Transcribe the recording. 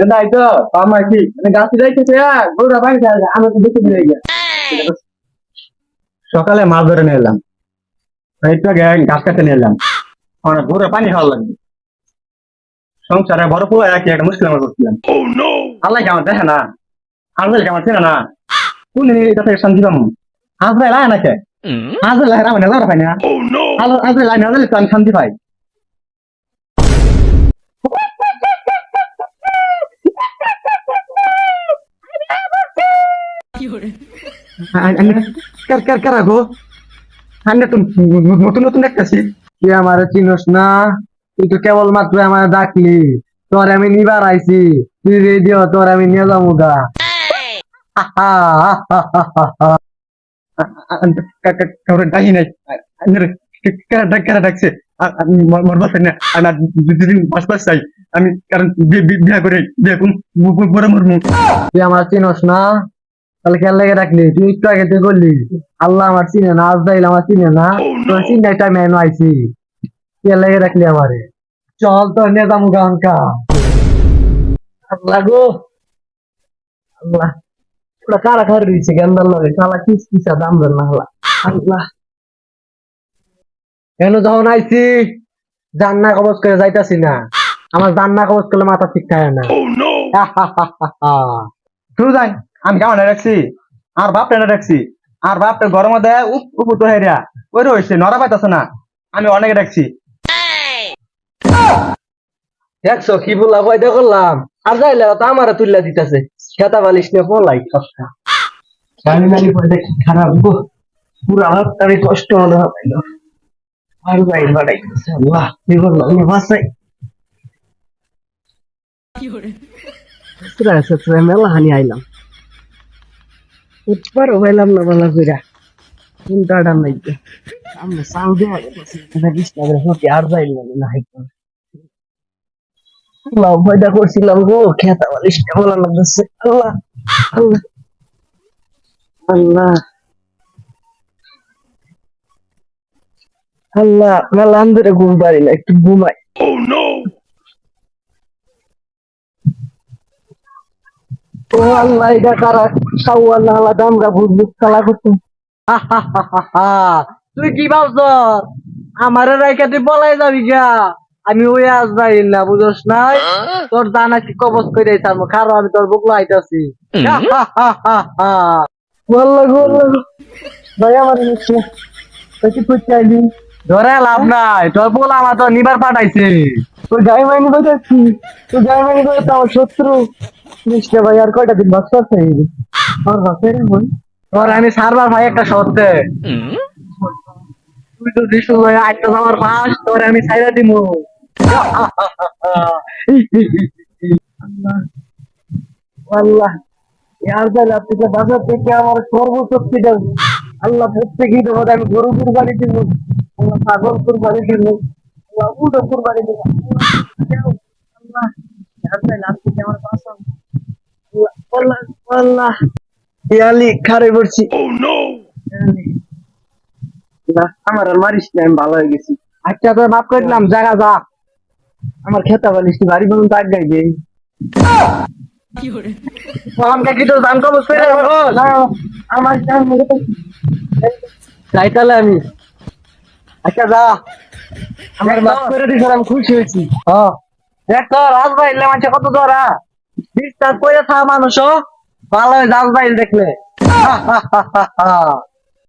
তাই তো আমার কি মানে গাছে যাইতেছে গরুরা পানি খায় আমি তো দেখে দিয়ে গিয়া সকালে মাছ ধরে নিয়ে এলাম একটু আগে গাছ কাটতে নিয়ে এলাম আমার গরুরা পানি খাওয়া লাগবে সংসারে বড় পোলা একই একটা মুশকিল আমার করছিলাম আল্লাহ আমার দেখে না আজরাইল আমার চেনে না কোন এটা থেকে শান্তি পাবো আজরাইল আয় নাকি আজরাইল আয় আমার নেজার পাই না আজরাইল আয় নেজার তো আমি শান্তি পাই কারাগো আমি তো নতুন নতুন দেখতেছি তুই আমার চিনস না তুই তো কেবল মাত্র আমার ডাকলি তোর আমি নিবার আইছি তুই রেডিও তোর আমি নিয়ে যাবো গা ডাকি নাই ডাকছে মরবার না আমি দুদিন বাস চাই আমি কারণ বিয়া করে বিয়া কোন বড় মরমু তুই আমার চিনস না তাহলে খেয়াল লেগে রাখলি তুই একটু আগে তুই করলি আল্লাহ আমার চিনে না আজরাইল আমার চিনে না তোর চিন্তায় টাইমে আমি আইছি খেয়াল লেগে রাখলি আমারে চল তো নিয়ে যাবো গানকা আল্লাহ গো আল্লাহ পুরা কারা খার রয়েছে গেন্দার লগে শালা কিস কিসা দাম দেন না আল্লাহ আল্লাহ কেন যখন আইছি জান্না কবজ করে যাইতাছি না আমার জান্না কবজ করলে মাথা ঠিক থাকে না তুই যাই আমি কেমন রাখছি আর বাপ টেনে রাখছি আর বাপ গরম দেয় উপর তো হেরিয়া ওই রয়েছে নড়া পাইতেছে না আমি অনেকে রাখছি দেখছো কি বললা পয়দা করলাম আর যাইলে তো আমার তুললা দিতেছে খেতা বালিশ নিয়ে পলাই সস্তা গালি গালি পয়দা কি খারাপ গো পুরো আমার আমি কষ্ট মনে হবে আর যাই বাড়াইতেছে আল্লাহ কি বললাম বাসাই মেলা হানি আইলাম উঠবারও পাইলাম না বলা কইরা চিন্তাটা নাই আমরা সাউন্ডে আর যাইল না আল্লাহ ভয়টা করছিলাম গো খেতা বালিশটা বলা লাগছে আল্লাহ আল্লাহ আল্লাহ আল্লাহ মেলা আন্দরে ঘুম পারি না একটু ঘুমাই ও আল্লাহ এটা কারা সাউ আল্লাহ আল্লাহ দামরা ভুজবুজ কালা করতে তুই কি ভাবছ আমারে রাইকা তুই বলাই যাবি গা আমি ওই আজ যাই না বুঝস নাই তোর দানা কি কবজ করে থাকবো খারো আমি তোর বুক লাইতাছি ভাই আমার তুই কই চাইলি ধরে লাভ নাই তোর বল আমার তো নিবার পাঠাইছে তুই গাই মাইনি বলতেছি তুই গাই মাইনি বলতে আমার শত্রু মিষ্টি ভাই আর কয়টা দিন বাস করতে আমার বাপের মন তোর আমি সারবার ভাই একটা সত্যি তুই তো দিশু ভাই একটা আমার পাস তোর আমি ছাইরা দিমু আল্লাহ আল্লাহ यार তাহলে আপনি বাজার থেকে আমার সর্বশক্তি দাও আল্লাহ প্রত্যেকই দেবো আমি গরু কুরবানি দিব আল্লাহ ছাগল কুরবানি দিব আল্লাহ উট কুরবানি দিব আল্লাহ यार তাহলে আপনি আমার পাশে আল্লাহ আল্লাহ ইয়ালি খারে পড়ছি ও নো না আমার আর মারিস না আমি ভালো হয়ে গেছি আচ্ছা তো মাফ করে দিলাম জায়গা যা আমার খেতা বালিশ বাড়ি বলুন তাক গাইবে আমাকে কি তো দাম কবজ করে ও না আমার দাম মেরে তো যাইতালে আমি আচ্ছা যা আমার মাফ করে দিছ আমি খুশি হয়েছি হ্যাঁ দেখ তো রাজ ভাই এলে মানুষ কত ধরা বিশ্বাস করে থা মানুষ ভালো রাজ ভাই দেখলে